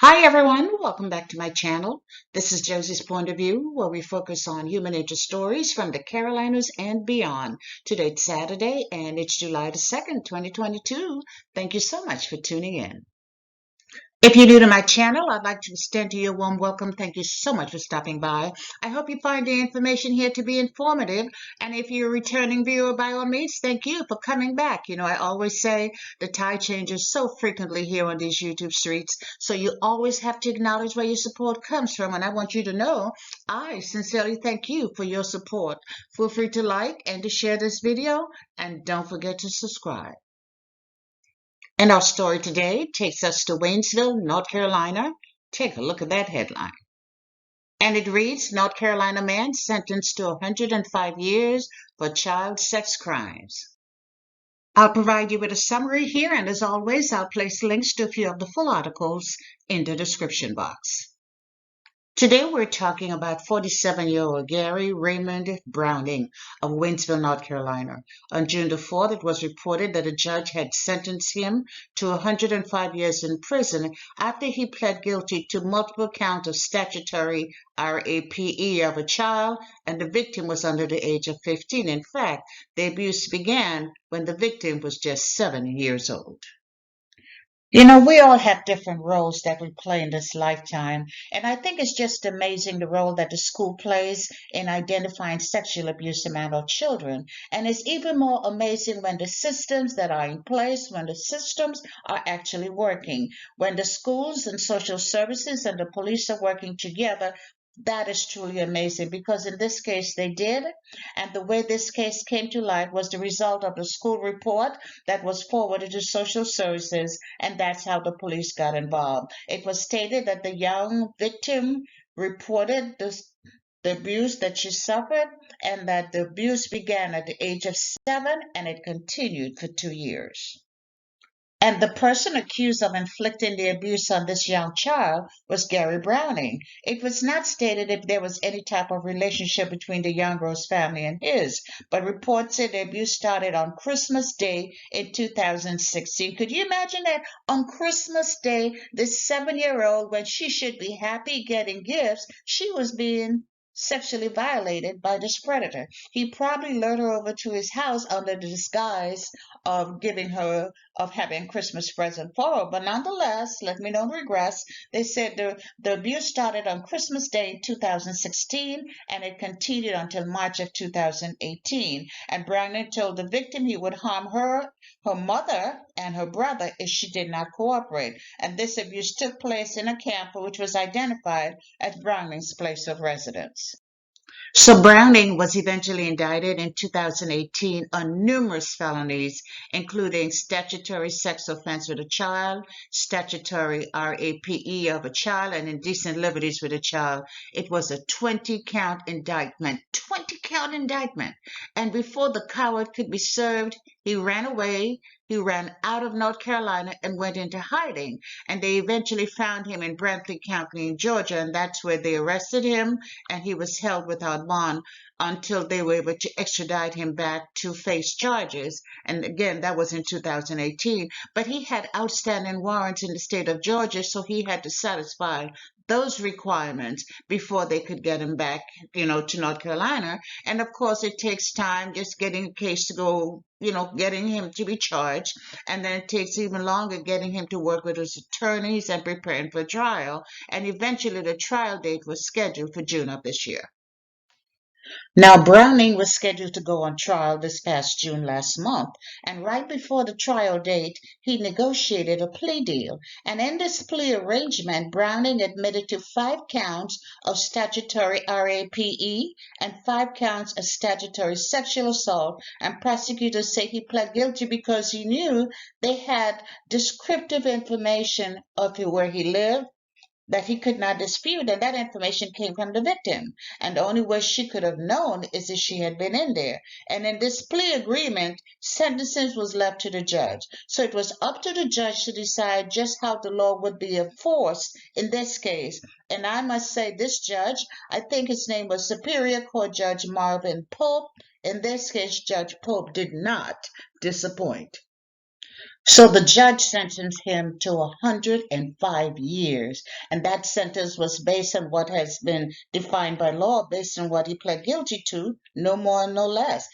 Hi everyone, welcome back to my channel. This is Josie's Point of View, where we focus on human interest stories from the Carolinas and beyond. Today's Saturday and it's July the 2nd, 2022. Thank you so much for tuning in. If you're new to my channel, I'd like to extend to you a warm welcome. Thank you so much for stopping by. I hope you find the information here to be informative. And if you're a returning viewer, by all means, thank you for coming back. You know, I always say the tide changes so frequently here on these YouTube streets. So you always have to acknowledge where your support comes from. And I want you to know, I sincerely thank you for your support. Feel free to like and to share this video. And don't forget to subscribe. And our story today takes us to Waynesville, North Carolina. Take a look at that headline. And it reads, North Carolina man sentenced to 105 years for child sex crimes. I'll provide you with a summary here, and as always, I'll place links to a few of the full articles in the description box. Today we're talking about 47-year-old Gary Raymond Browning of Waynesville, North Carolina. On June the 4th, it was reported that a judge had sentenced him to 105 years in prison after he pled guilty to multiple counts of statutory rape of a child, and the victim was under the age of 15. In fact, the abuse began when the victim was just 7 years old. You know, we all have different roles that we play in this lifetime, and I think it's just amazing the role that the school plays in identifying sexual abuse among our children. And it's even more amazing when the systems that are in place, when the systems are actually working, when the schools and social services and the police are working together. That is truly amazing because in this case they did. And the way this case came to light was the result of the school report that was forwarded to social services, and that's how the police got involved. It was stated that the young victim reported the abuse that she suffered, and that the abuse began at the age of 7 and it continued for 2 years. And the person accused of inflicting the abuse on this young child was Gary Browning. It was not stated if there was any type of relationship between the young girl's family and his, but reports said the abuse started on Christmas Day in 2016. Could you imagine that? On Christmas Day, this 7-year-old, when she should be happy getting gifts, she was being sexually violated by this predator. He probably lured her over to his house under the disguise of having Christmas present for her. But nonetheless, let me know regress. They said the abuse started on Christmas Day in 2016 and it continued until March of 2018. And Browning told the victim he would harm her mother, and her brother if she did not cooperate. And this abuse took place in a camp which was identified as Browning's place of residence. So Browning was eventually indicted in 2018 on numerous felonies, including statutory sex offense with a child, statutory rape of a child, and indecent liberties with a child. It was a 20-count indictment. 20-count indictment. And before the coward could be served, he ran away. He ran out of North Carolina and went into hiding. And they eventually found him in Brantley County in Georgia, and that's where they arrested him, and he was held without bond until they were able to extradite him back to face charges. And again, that was in 2018. But he had outstanding warrants in the state of Georgia, so he had to satisfy those requirements before they could get him back, to North Carolina. And of course, it takes time just getting a case to go, getting him to be charged. And then it takes even longer getting him to work with his attorneys and preparing for trial. And eventually the trial date was scheduled for June of this year. Now, Browning was scheduled to go on trial this past June last month, and right before the trial date, he negotiated a plea deal. And in this plea arrangement, Browning admitted to 5 counts of statutory rape and 5 counts of statutory sexual assault, and prosecutors say he pled guilty because he knew they had descriptive information of where he lived that he could not dispute, and that information came from the victim. And the only way she could have known is if she had been in there. And in this plea agreement, sentencing was left to the judge. So it was up to the judge to decide just how the law would be enforced in this case. And I must say, this judge, I think his name was Superior Court Judge Marvin Pope. In this case, Judge Pope did not disappoint. So the judge sentenced him to 105 years, and that sentence was based on what has been defined by law, based on what he pled guilty to, no more, no less.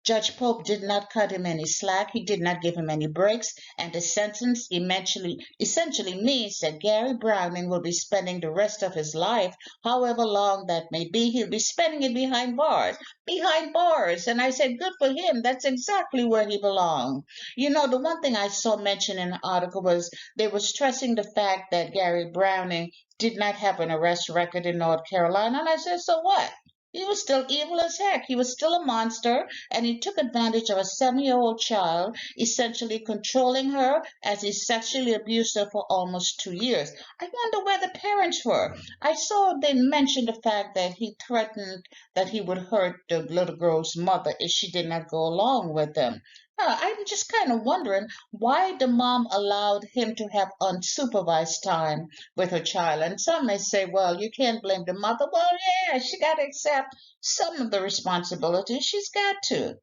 Judge Pope did not cut him any slack. He did not give him any breaks. And the sentence essentially means that Gary Browning will be spending the rest of his life, however long that may be, he'll be spending it behind bars. Behind bars. And I said, good for him. That's exactly where he belongs. You know, the one thing I saw mentioned in the article was they were stressing the fact that Gary Browning did not have an arrest record in North Carolina. And I said, so what? He was still evil as heck. He was still a monster, and he took advantage of a 7-year-old child, essentially controlling her as he sexually abused her for almost 2 years. I wonder where the parents were. I saw they mentioned the fact that he threatened that he would hurt the little girl's mother if she did not go along with him. I'm just kind of wondering why the mom allowed him to have unsupervised time with her child. And some may say, well, you can't blame the mother. Well, yeah, she got to accept some of the responsibility. She's got to.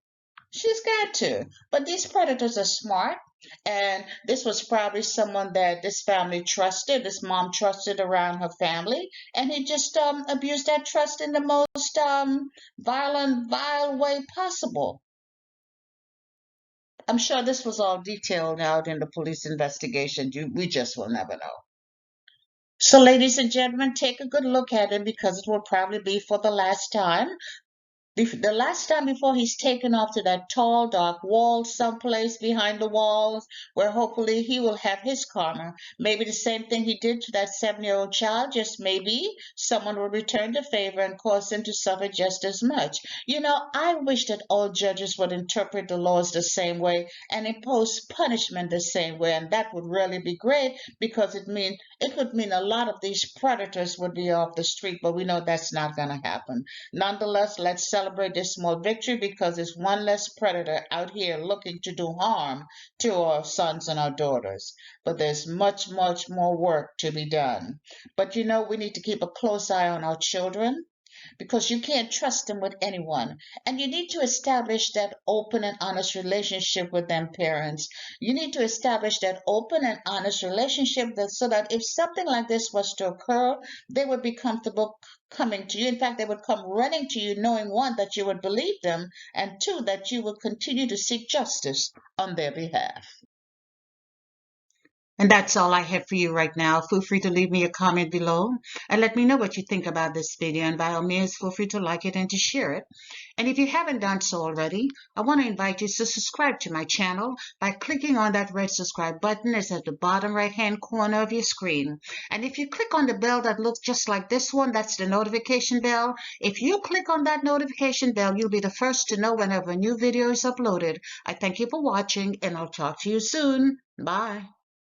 She's got to. But these predators are smart. And this was probably someone that this family trusted, this mom trusted around her family. And he just abused that trust in the most vile way possible. I'm sure this was all detailed out in the police investigation. We just will never know. So, ladies and gentlemen, take a good look at it because it will probably be for the last time. The last time before he's taken off to that tall, dark wall someplace behind the walls where hopefully he will have his karma. Maybe the same thing he did to that 7-year-old child, just maybe someone will return the favor and cause him to suffer just as much. You know, I wish that all judges would interpret the laws the same way and impose punishment the same way, and that would really be great because it would mean a lot of these predators would be off the street, but we know that's not going to happen. Nonetheless, let's celebrate this small victory because it's one less predator out here looking to do harm to our sons and our daughters. But there's much, much more work to be done. But you know, we need to keep a close eye on our children because you can't trust them with anyone. And you need to establish that open and honest relationship with them, parents. You need to establish that open and honest relationship so that if something like this was to occur, they would be comfortable coming to you. In fact, they would come running to you knowing, one, that you would believe them, and two, that you would continue to seek justice on their behalf. And that's all I have for you right now. Feel free to leave me a comment below and let me know what you think about this video. And by all means, feel free to like it and to share it. And if you haven't done so already, I want to invite you to subscribe to my channel by clicking on that red subscribe button. It's at the bottom right-hand corner of your screen. And if you click on the bell that looks just like this one, that's the notification bell. If you click on that notification bell, you'll be the first to know whenever a new video is uploaded. I thank you for watching, and I'll talk to you soon. Bye.